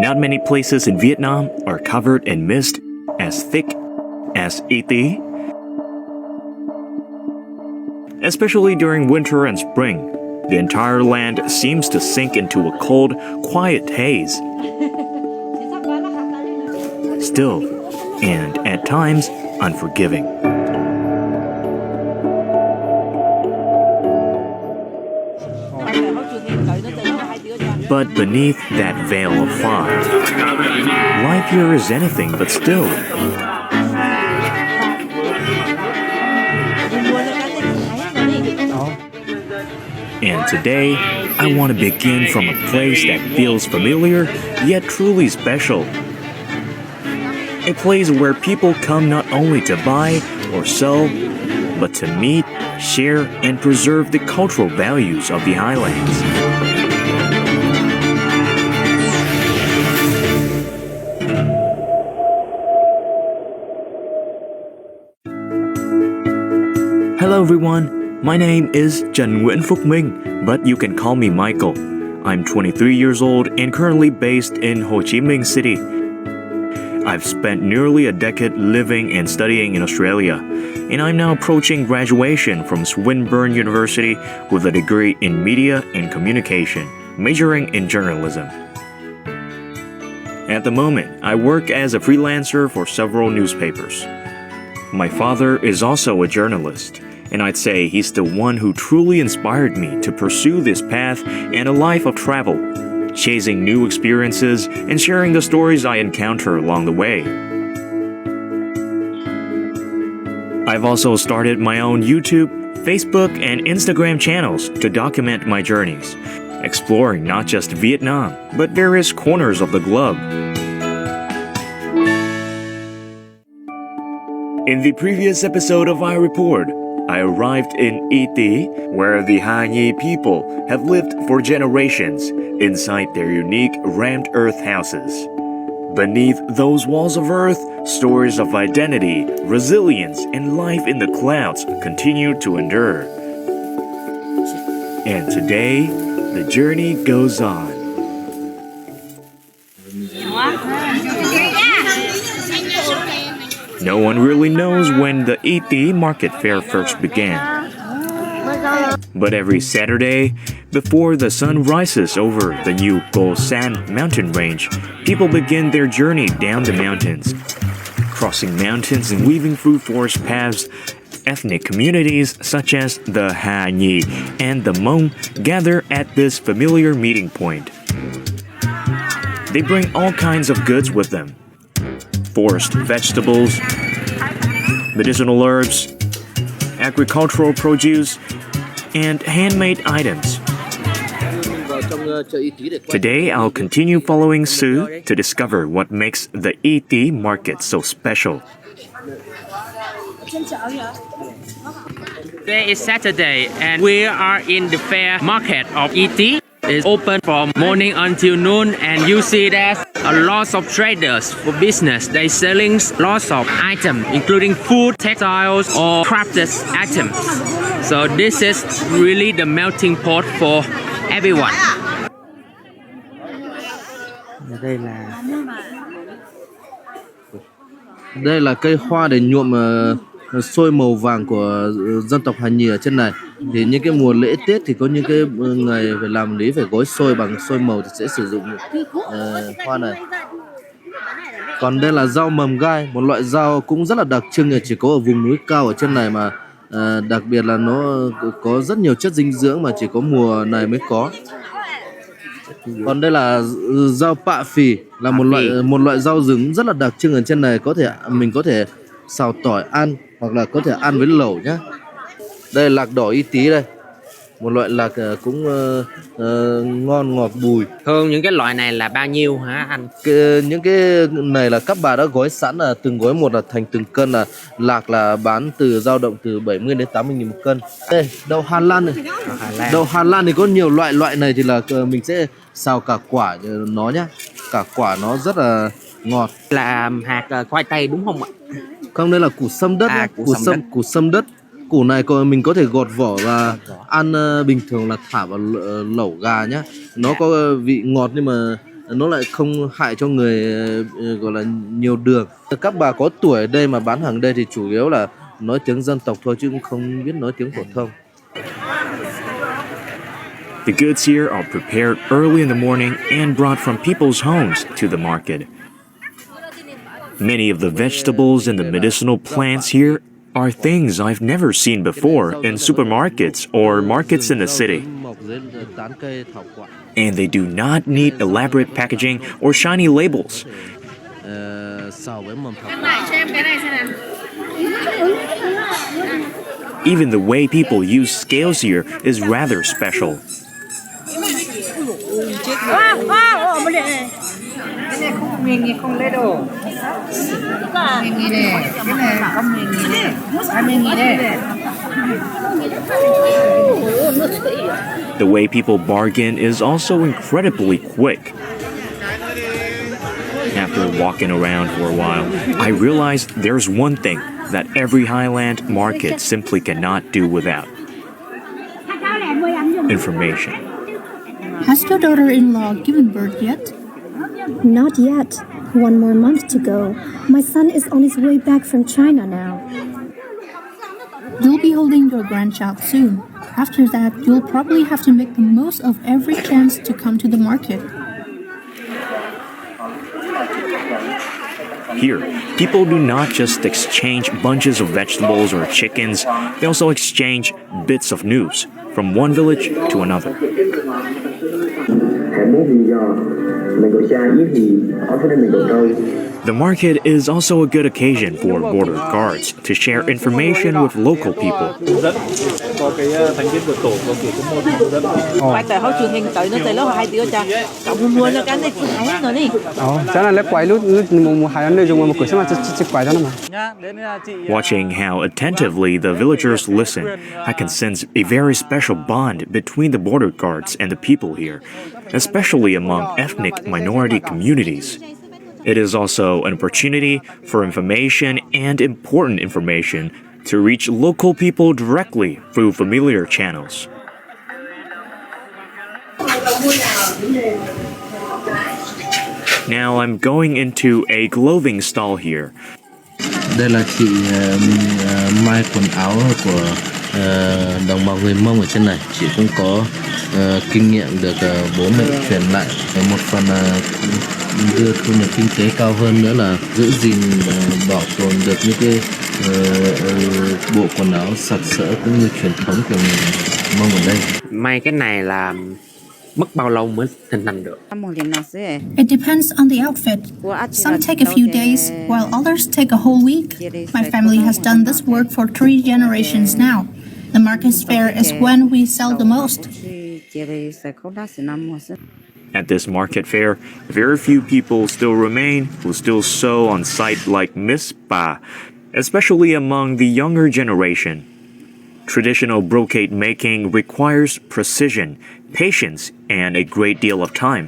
not many places in Vietnam are covered in mist as thick as ET. Especially during winter and spring, the entire land seems to sink into a cold, quiet haze. Still, and at times, unforgiving. But beneath that veil of fog, life here is anything but still. And today, I want to begin from a place that feels familiar, yet truly special. A place where people come not only to buy or sell, but to meet, share, and preserve the cultural values of the highlands. Hello everyone, my name is Trần Nguyễn Phúc Minh, but you can call me Michael. I'm 23 years old and currently based in Ho Chi Minh City. I've spent nearly a decade living and studying in Australia, and I'm now approaching graduation from Swinburne University with a degree in media and communication, majoring in journalism. At the moment, I work as a freelancer for several newspapers. My father is also a journalist, and I'd say he's the one who truly inspired me to pursue this path and a life of travel, chasing new experiences and sharing the stories I encounter along the way. I've also started my own YouTube, Facebook, and Instagram channels to document my journeys, exploring not just Vietnam, but various corners of the globe. In the previous episode of our report, I arrived in ET, where the Hà people have lived for generations inside their unique rammed earth houses. Beneath those walls of earth, stories of identity, resilience, and life in the clouds continue to endure. And today, the journey goes on. No one really knows when the ET market fair first began. But every Saturday, before the sun rises over the new Cô San mountain range, people begin their journey down the mountains. Crossing mountains and weaving through forest paths, ethnic communities such as the Hà and the Mông gather at this familiar meeting point. They bring all kinds of goods with them. Forest vegetables, medicinal herbs, agricultural produce, and handmade items. Today, I'll continue following Sue to discover what makes the ET market so special. Today is Saturday and we are in the fair market of ET. It's open from morning until noon, and you see there's a lot of traders for business. They selling lots of items, including food, textiles, or crafted items. So this is really the melting pot for everyone. Đây là cây hoa để nhuộm xôi màu vàng của dân tộc Hà Nhì ở trên này. Thì những cái mùa lễ Tết thì có những cái người phải làm lý phải gói xôi bằng xôi màu thì sẽ sử dụng hoa này. Còn đây là rau mầm gai, một loại rau cũng rất là đặc trưng, chỉ có ở vùng núi cao ở trên này mà đặc biệt là nó có rất nhiều chất dinh dưỡng mà chỉ có mùa này mới có. Còn đây là rau pạ phì, là một loại rau rừng rất là đặc trưng ở trên này, mình có thể xào tỏi ăn hoặc là có thể ăn với lẩu nhá. Đây là lạc đỏ y tí đây, một loại lạc cũng ngon ngọt bùi. Thường những cái loại này là bao nhiêu hả anh? Những cái này là các bà đã gói sẵn, là từng gói một là thành từng cân, là lạc là bán dao động từ 70 đến 80 nghìn một cân. Đây, đậu Hà Lan này. Đậu Hà Lan thì có nhiều loại này thì là mình sẽ xào cả quả nó nhá. Cả quả nó rất là ngọt. Là hạt khoai tây đúng không ạ? Không, đây là củ sâm đất, củ sâm đất. Củ này mình có thể gọt vỏ và ăn bình thường là thả vào lẩu gà nhá. Nó có vị ngọt nhưng mà nó lại không hại cho người gọi là nhiều đường. Các bà có tuổi ở đây mà bán hàng đây thì chủ yếu là nói tiếng dân tộc thôi chứ cũng không biết nói tiếng phổ thông. The goods here are prepared early in the morning and brought from people's homes to the market. Many of the vegetables and the medicinal plants here are things I've never seen before in supermarkets or markets in the city. And they do not need elaborate packaging or shiny labels. Even the way people use scales here is rather special. The way people bargain is also incredibly quick. After walking around for a while, I realized there's one thing that every highland market simply cannot do without: information. Has your daughter-in-law given birth yet? Not yet. 1 more month to go. My son is on his way back from China now. You'll be holding your grandchild soon. After that, you'll probably have to make the most of every chance to come to the market. Here, people do not just exchange bunches of vegetables or chickens, they also exchange bits of news from one village to another. The market is also a good occasion for border guards to share information with local people. Watching how attentively the villagers listen, I can sense a very special bond between the border guards and the people here, especially among ethnic minority communities. It is also an opportunity for information and important information to reach local people directly through familiar channels. Now I'm going into a clothing stall here. Đây là chị may quần áo của đồng bào người Mông ở trên này. Chị cũng có kinh nghiệm được bố mẹ truyền lại, một phần đưa thu nhập kinh tế cao hơn nữa là giữ gìn bảo tồn được những cái bộ quần áo sặc sỡ cũng như truyền thống của người Mông ở đây. May cái này là mất bao lâu mới hình thành được? It depends on the outfit. Some take a few days, while others take a whole week. My family has done this work for 3 generations now. The market fair is when we sell the most. At this market fair, very few people still remain who still sew on site like Miss Ba, especially among the younger generation. Traditional brocade making requires precision, patience, and a great deal of time.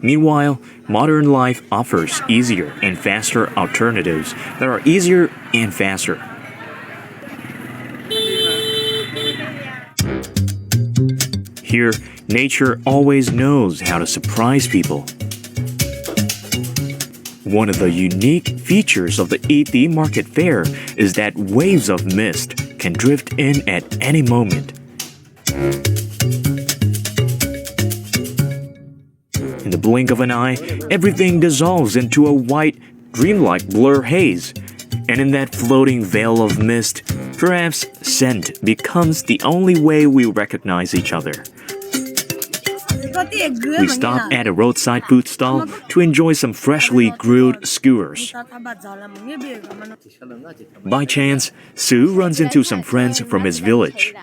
Meanwhile, modern life offers easier and faster alternatives that are easier and faster. Here, nature always knows how to surprise people. One of the unique features of the ET Market Fair is that waves of mist can drift in at any moment. In the blink of an eye, everything dissolves into a white, dreamlike blur haze. And in that floating veil of mist, perhaps scent becomes the only way we recognize each other. We stop at a roadside food stall to enjoy some freshly grilled skewers. By chance, Sue runs into some friends from his village.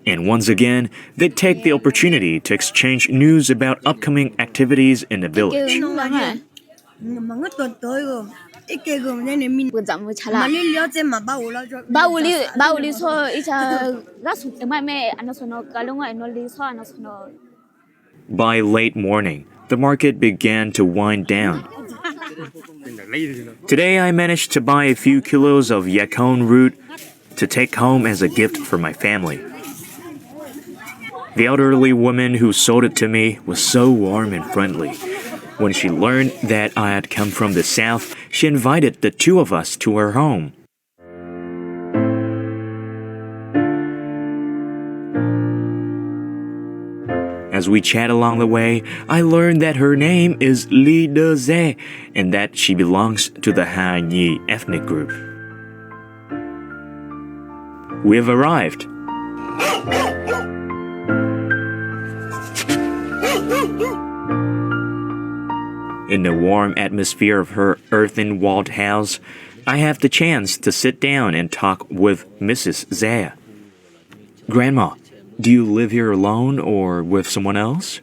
And once again, they take the opportunity to exchange news about upcoming activities in the village. By late morning, the market began to wind down. Today I managed to buy a few kilos of yakon root to take home as a gift for my family. The elderly woman who sold it to me was so warm and friendly. When she learned that I had come from the south, she invited the two of us to her home. As we chat along the way, I learned that her name is Lee De Ze and that she belongs to the Ha Nhi ethnic group. We have arrived. In the warm atmosphere of her earthen-walled house, I have the chance to sit down and talk with Mrs. Ze. Grandma, do you live here alone or with someone else?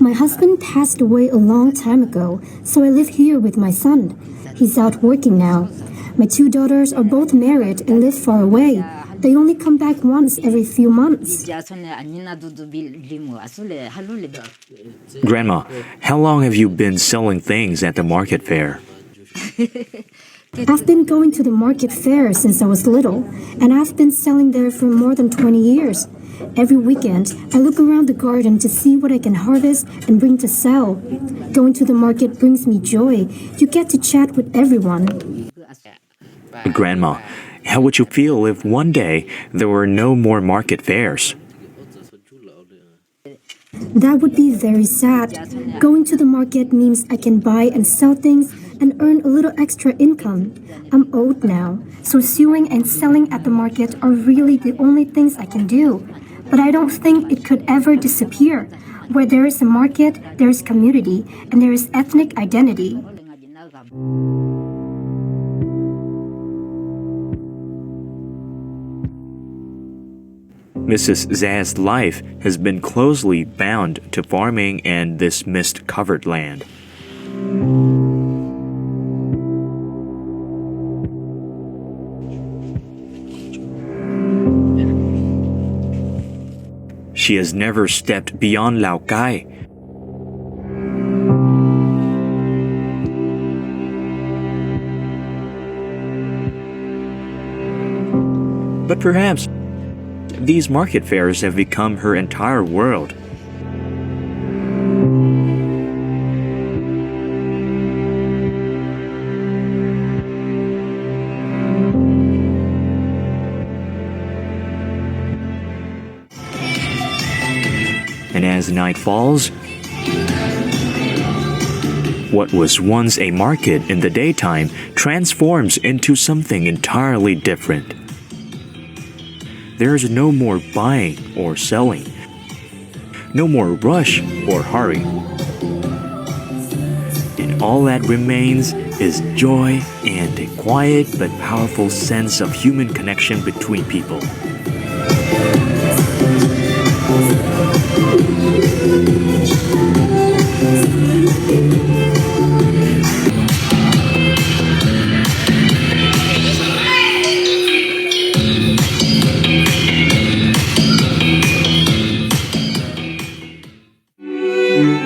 My husband passed away a long time ago, so I live here with my son. He's out working now. My two daughters are both married and live far away. They only come back once every few months. Grandma, how long have you been selling things at the market fair? I've been going to the market fair since I was little, and I've been selling there for more than 20 years. Every weekend, I look around the garden to see what I can harvest and bring to sell. Going to the market brings me joy. You get to chat with everyone. Grandma, how would you feel if one day there were no more market fairs? That would be very sad. Going to the market means I can buy and sell things and earn a little extra income. I'm old now, so sewing and selling at the market are really the only things I can do. But I don't think it could ever disappear. Where there is a market, there is community, and there is ethnic identity. Mrs. Ze's life has been closely bound to farming and this mist-covered land. She has never stepped beyond Lào Cai. But perhaps these market fairs have become her entire world. And as night falls, what was once a market in the daytime transforms into something entirely different. There is no more buying or selling, no more rush or hurry. And all that remains is joy and a quiet but powerful sense of human connection between people.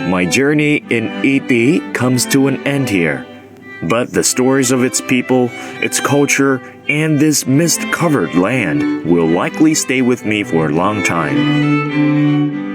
My journey in ET comes to an end here, but the stories of its people, its culture, and this mist-covered land will likely stay with me for a long time.